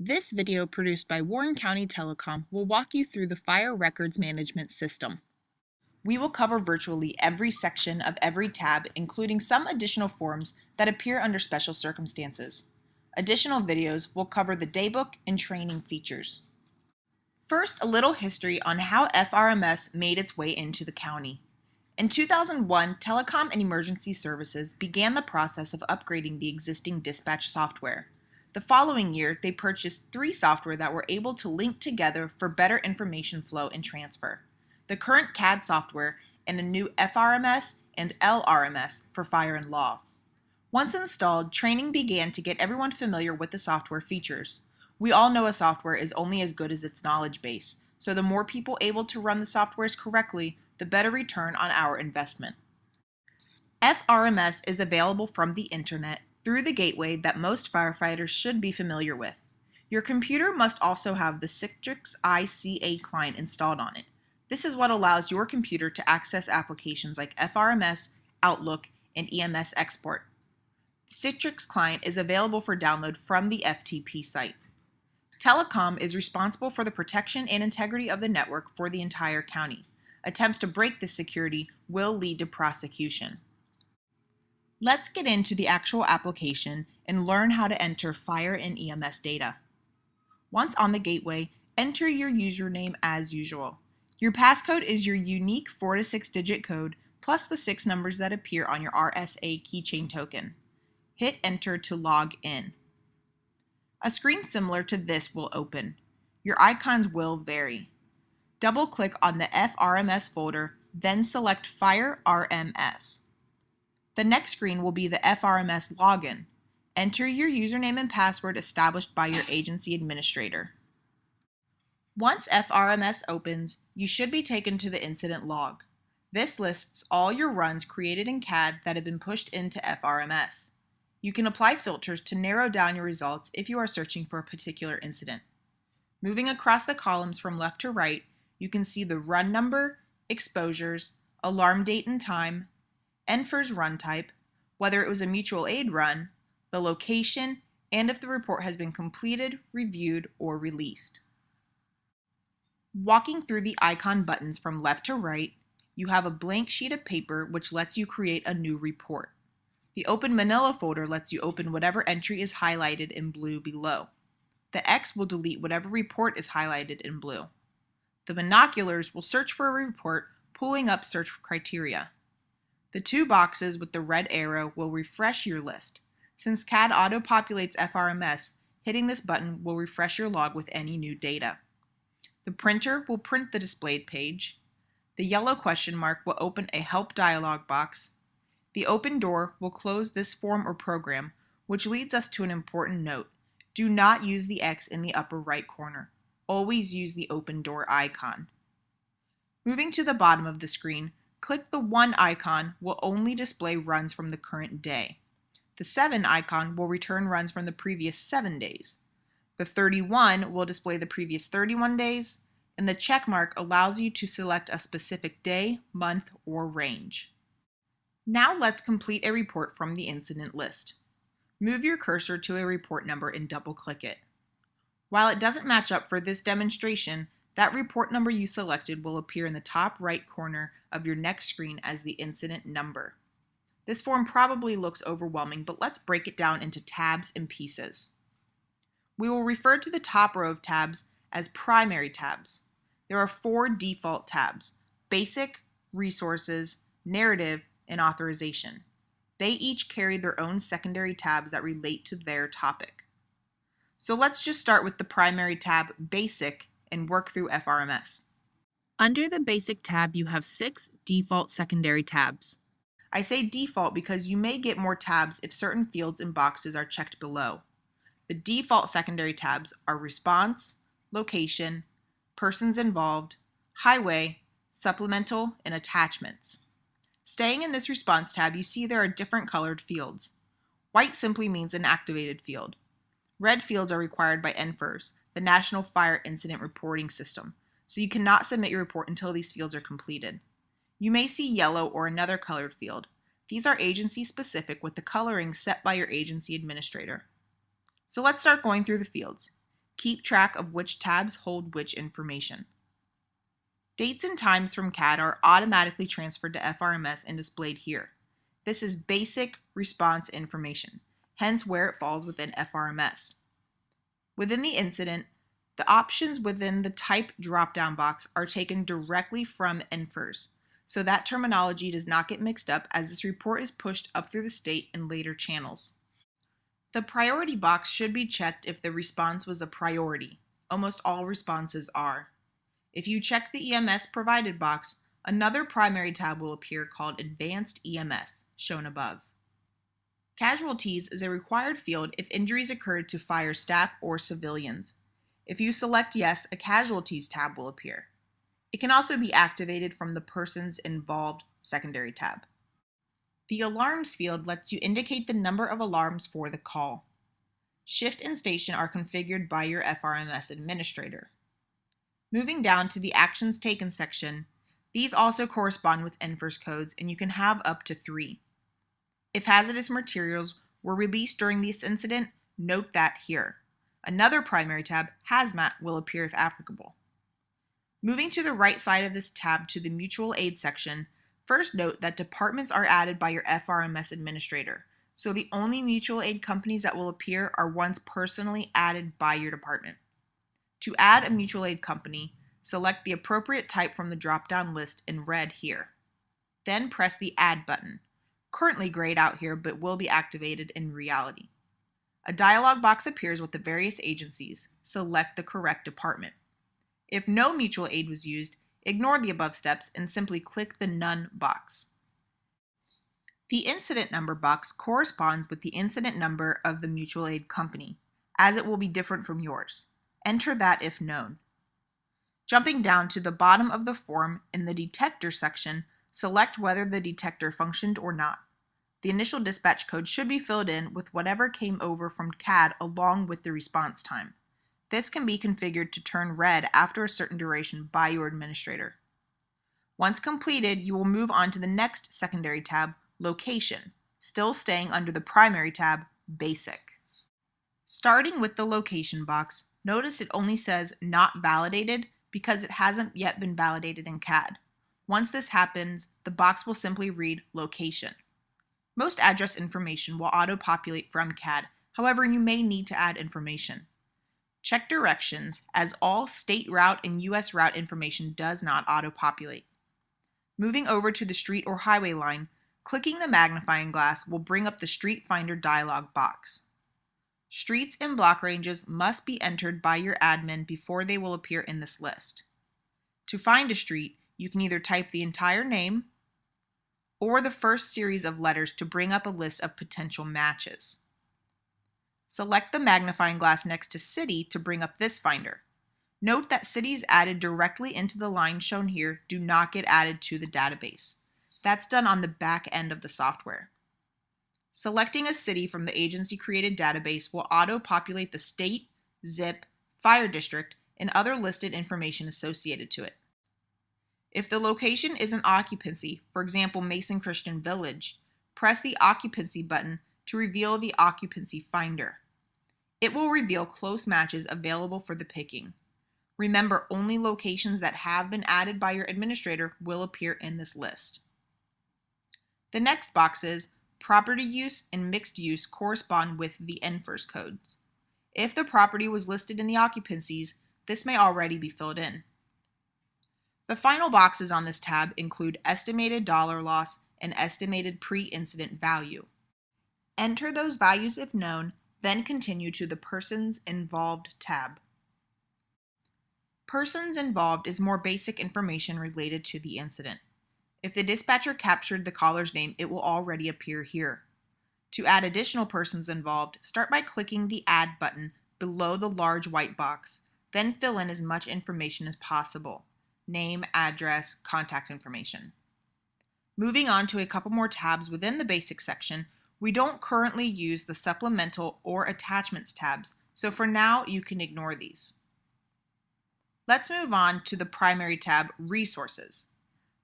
This video produced by Warren County Telecom will walk you through the Fire Records Management System. We will cover virtually every section of every tab, including some additional forms that appear under special circumstances. Additional videos will cover the daybook and training features. First, a little history on how FRMS made its way into the county. In 2001, Telecom and Emergency Services began the process of upgrading the existing dispatch software. The following year, they purchased 3 software that were able to link together for better information flow and transfer: the current CAD software and a new FRMS and LRMS for fire and law. Once installed, training began to get everyone familiar with the software features. We all know a software is only as good as its knowledge base, so the more people able to run the softwares correctly, the better return on our investment. FRMS is available from the internet through the gateway that most firefighters should be familiar with. Your computer must also have the Citrix ICA client installed on it. This is what allows your computer to access applications like FRMS, Outlook, and EMS Export. The Citrix client is available for download from the FTP site. Telecom is responsible for the protection and integrity of the network for the entire county. Attempts to break this security will lead to prosecution. Let's get into the actual application and learn how to enter fire and EMS data. Once on the gateway, enter your username as usual. Your passcode is your unique 4 to 6 digit code plus the 6 numbers that appear on your RSA keychain token. Hit enter to log in. A screen similar to this will open. Your icons will vary. Double-click on the FRMS folder, then select Fire RMS. The next screen will be the FRMS login. Enter your username and password established by your agency administrator. Once FRMS opens, you should be taken to the incident log. This lists all your runs created in CAD that have been pushed into FRMS. You can apply filters to narrow down your results if you are searching for a particular incident. Moving across the columns from left to right, you can see the run number, exposures, alarm date and time, NFIRS run type, whether it was a mutual aid run, the location, and if the report has been completed, reviewed, or released. Walking through the icon buttons from left to right, you have a blank sheet of paper which lets you create a new report. The Open Manila folder lets you open whatever entry is highlighted in blue below. The X will delete whatever report is highlighted in blue. The binoculars will search for a report, pulling up search criteria. The 2 boxes with the red arrow will refresh your list. Since CAD auto-populates FRMS, hitting this button will refresh your log with any new data. The printer will print the displayed page. The yellow question mark will open a help dialog box. The open door will close this form or program, which leads us to an important note. Do not use the X in the upper right corner. Always use the open door icon. Moving to the bottom of the screen, click the 1 icon will only display runs from the current day. The 7 icon will return runs from the previous 7 days. The 31 will display the previous 31 days, and the check mark allows you to select a specific day, month, or range. Now let's complete a report from the incident list. Move your cursor to a report number and double-click it. While it doesn't match up for this demonstration, that report number you selected will appear in the top right corner of your next screen as the incident number. This form probably looks overwhelming, but let's break it down into tabs and pieces. We will refer to the top row of tabs as primary tabs. There are 4 default tabs: Basic, Resources, Narrative, and Authorization. They each carry their own secondary tabs that relate to their topic. So let's just start with the primary tab, Basic, and work through FRMS. Under the Basic tab, you have 6 default secondary tabs. I say default because you may get more tabs if certain fields and boxes are checked below. The default secondary tabs are Response, Location, Persons Involved, Highway, Supplemental, and Attachments. Staying in this Response tab, you see there are different colored fields. White simply means an activated field. Red fields are required by NFIRS, the National Fire Incident Reporting System, so you cannot submit your report until these fields are completed. You may see yellow or another colored field. These are agency specific with the coloring set by your agency administrator. So let's start going through the fields. Keep track of which tabs hold which information. Dates and times from CAD are automatically transferred to FRMS and displayed here. This is basic response information, hence where it falls within FRMS. Within the incident, the options within the type drop-down box are taken directly from NFIRS, so that terminology does not get mixed up as this report is pushed up through the state in later channels. The priority box should be checked if the response was a priority. Almost all responses are. If you check the EMS provided box, another primary tab will appear called Advanced EMS, shown above. Casualties is a required field if injuries occurred to fire staff or civilians. If you select yes, a Casualties tab will appear. It can also be activated from the Persons Involved secondary tab. The Alarms field lets you indicate the number of alarms for the call. Shift and station are configured by your FRMS administrator. Moving down to the Actions Taken section, these also correspond with NFIRS codes and you can have up to 3. If hazardous materials were released during this incident, note that here. Another primary tab, Hazmat, will appear if applicable. Moving to the right side of this tab to the Mutual Aid section, first note that departments are added by your FRMS administrator, so the only mutual aid companies that will appear are ones personally added by your department. To add a mutual aid company, select the appropriate type from the drop-down list in red here. Then press the Add button, currently grayed out here but will be activated in reality. A dialog box appears with the various agencies. Select the correct department. If no mutual aid was used, ignore the above steps and simply click the None box. The incident number box corresponds with the incident number of the mutual aid company, as it will be different from yours. Enter that if known. Jumping down to the bottom of the form in the Detector section, select whether the detector functioned or not. The initial dispatch code should be filled in with whatever came over from CAD along with the response time. This can be configured to turn red after a certain duration by your administrator. Once completed, you will move on to the next secondary tab, Location, still staying under the primary tab, Basic. Starting with the Location box, notice it only says Not Validated because it hasn't yet been validated in CAD. Once this happens, the box will simply read Location. Most address information will auto-populate from CAD, however, you may need to add information. Check directions, as all state route and US route information does not auto-populate. Moving over to the street or highway line, clicking the magnifying glass will bring up the Street Finder dialog box. Streets and block ranges must be entered by your admin before they will appear in this list. To find a street, you can either type the entire name or the first series of letters to bring up a list of potential matches. Select the magnifying glass next to City to bring up this finder. Note that cities added directly into the line shown here do not get added to the database. That's done on the back end of the software. Selecting a city from the agency-created database will auto-populate the state, zip, fire district, and other listed information associated to it. If the location is an occupancy, for example Mason Christian Village, press the Occupancy button to reveal the Occupancy Finder. It will reveal close matches available for the picking. Remember, only locations that have been added by your administrator will appear in this list. The next boxes, Property Use and Mixed Use, correspond with the NFIRS codes. If the property was listed in the occupancies, this may already be filled in. The final boxes on this tab include Estimated Dollar Loss and Estimated Pre-Incident Value. Enter those values if known, then continue to the Persons Involved tab. Persons Involved is more basic information related to the incident. If the dispatcher captured the caller's name, it will already appear here. To add additional persons involved, start by clicking the Add button below the large white box, then fill in as much information as possible: name, address, contact information. Moving on to a couple more tabs within the Basic section, we don't currently use the Supplemental or Attachments tabs, so for now you can ignore these. Let's move on to the primary tab, Resources.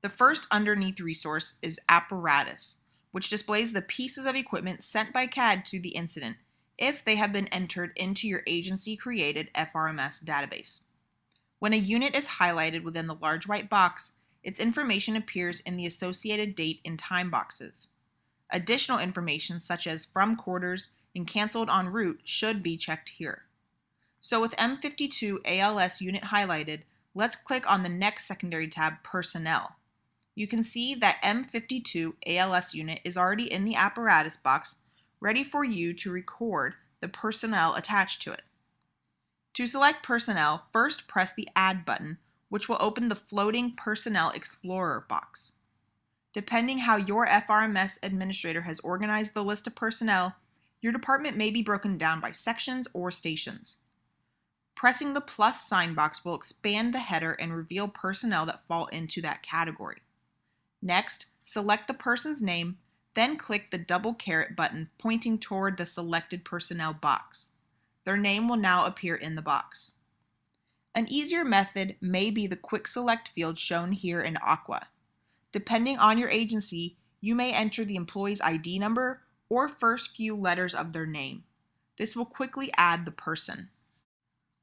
The first underneath resource is Apparatus, which displays the pieces of equipment sent by CAD to the incident. if they have been entered into your agency-created FRMS database. When a unit is highlighted within the large white box, its information appears in the associated date and time boxes. Additional information such as from quarters and canceled en route should be checked here. So with M52 ALS unit highlighted, let's click on the next secondary tab, Personnel. You can see that M52 ALS unit is already in the apparatus box, ready for you to record the personnel attached to it. To select personnel, first press the Add button, which will open the floating Personnel Explorer box. Depending how your FRMS administrator has organized the list of personnel, your department may be broken down by sections or stations. Pressing the plus sign box will expand the header and reveal personnel that fall into that category. Next, select the person's name, then click the double caret button pointing toward the selected personnel box. Their name will now appear in the box. An easier method may be the quick select field shown here in aqua. Depending on your agency, you may enter the employee's ID number or first few letters of their name. This will quickly add the person.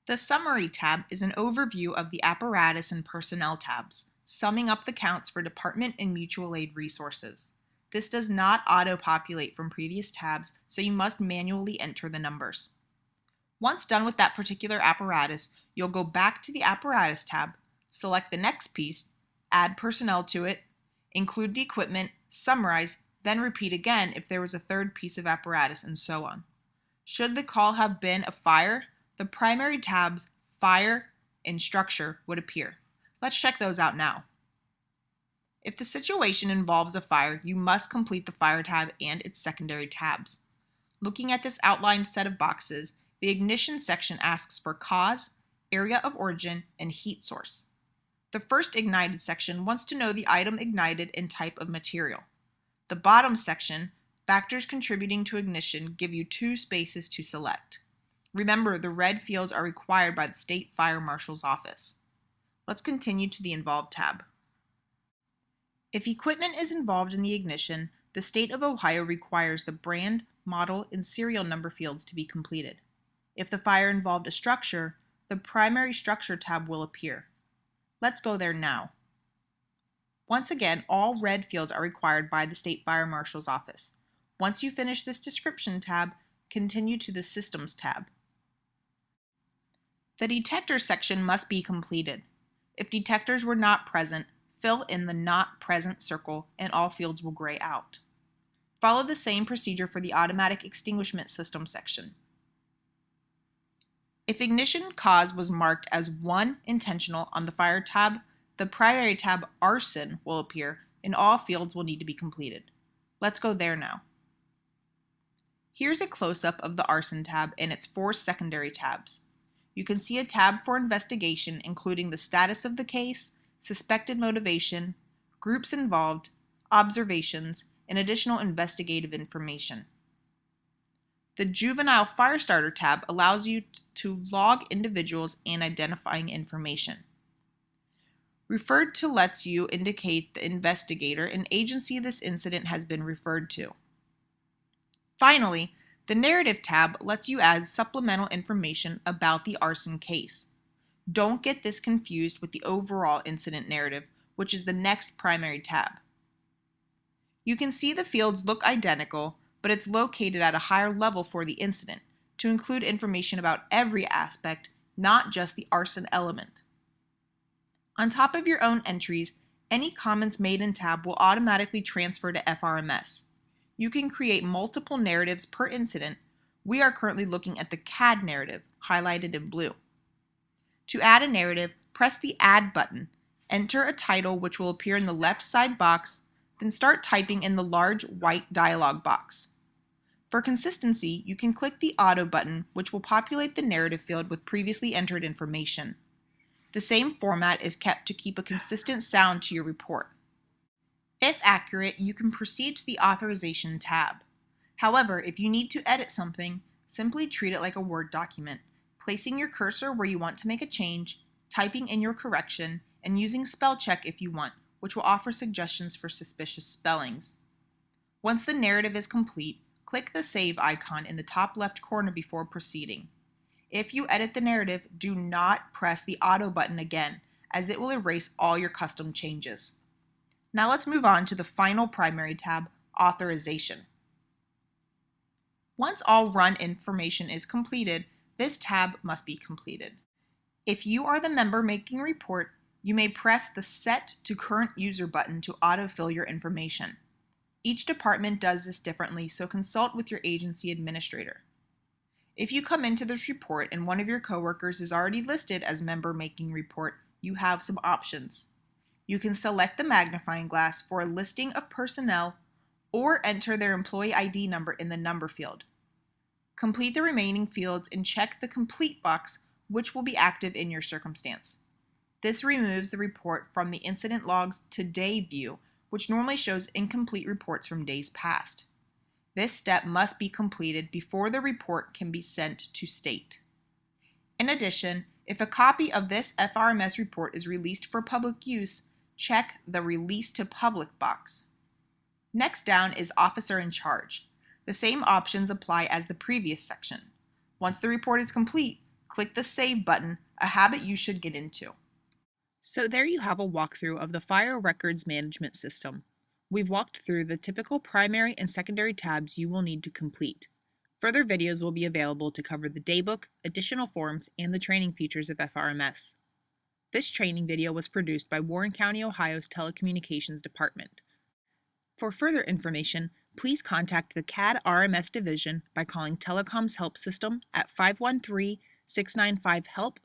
The Summary tab is an overview of the apparatus and personnel tabs, summing up the counts for department and mutual aid resources. This does not auto-populate from previous tabs, so you must manually enter the numbers. Once done with that particular apparatus, you'll go back to the Apparatus tab, select the next piece, add personnel to it, include the equipment, summarize, then repeat again if there was a third piece of apparatus, and so on. Should the call have been a fire, the primary tabs Fire and Structure would appear. Let's check those out now. If the situation involves a fire, you must complete the Fire tab and its secondary tabs. Looking at this outlined set of boxes, the Ignition section asks for cause, area of origin, and heat source. The first ignited section wants to know the item ignited and type of material. The bottom section, Factors contributing to ignition, give you 2 spaces to select. Remember, the red fields are required by the State Fire Marshal's Office. Let's continue to the Involved tab. If equipment is involved in the ignition, the State of Ohio requires the brand, model, and serial number fields to be completed. If the fire involved a structure, the Primary Structure tab will appear. Let's go there now. Once again, all red fields are required by the State Fire Marshal's Office. Once you finish this Description tab, continue to the Systems tab. The Detector section must be completed. If detectors were not present, fill in the Not Present circle and all fields will gray out. Follow the same procedure for the Automatic Extinguishment System section. If ignition cause was marked as 1 intentional on the Fire tab, the primary tab Arson will appear and all fields will need to be completed. Let's go there now. Here's a close-up of the Arson tab and its 4 secondary tabs. You can see a tab for investigation including the status of the case, suspected motivation, groups involved, observations, and additional investigative information. The Juvenile Firestarter tab allows you to log individuals and identifying information. Referred to lets you indicate the investigator and agency this incident has been referred to. Finally, the Narrative tab lets you add supplemental information about the arson case. Don't get this confused with the overall incident narrative, which is the next primary tab. You can see the fields look identical, but it's located at a higher level for the incident to include information about every aspect, not just the arson element. On top of your own entries, any comments made in tab will automatically transfer to FRMS. You can create multiple narratives per incident. We are currently looking at the CAD narrative, highlighted in blue. To add a narrative, press the Add button, enter a title which will appear in the left side box, then start typing in the large white dialog box. For consistency, you can click the Auto button, which will populate the narrative field with previously entered information. The same format is kept to keep a consistent sound to your report. If accurate, you can proceed to the Authorization tab. However, if you need to edit something, simply treat it like a Word document, placing your cursor where you want to make a change, typing in your correction, and using spell check if you want, which will offer suggestions for suspicious spellings. Once the narrative is complete, click the Save icon in the top left corner before proceeding. If you edit the narrative, do not press the Auto button again, as it will erase all your custom changes. Now let's move on to the final primary tab, Authorization. Once all run information is completed, this tab must be completed. If you are the member making a report, you may press the Set to Current User button to autofill your information. Each department does this differently, so consult with your agency administrator. If you come into this report and one of your coworkers is already listed as member making report, you have some options. You can select the magnifying glass for a listing of personnel or enter their employee ID number in the number field. Complete the remaining fields and check the Complete box, which will be active in your circumstance. This removes the report from the Incident Logs Today view, which normally shows incomplete reports from days past. This step must be completed before the report can be sent to state. In addition, if a copy of this FRMS report is released for public use, check the Release to Public box. Next down is Officer in Charge. The same options apply as the previous section. Once the report is complete, click the Save button, a habit you should get into. So there you have a walkthrough of the Fire Records Management System. We've walked through the typical primary and secondary tabs you will need to complete. Further videos will be available to cover the daybook, additional forms, and the training features of FRMS. This training video was produced by Warren County, Ohio's Telecommunications Department. For further information, please contact the CAD RMS Division by calling Telecom's Help System at 513-695-HELP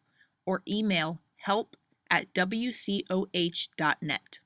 or email help@wcoh.net.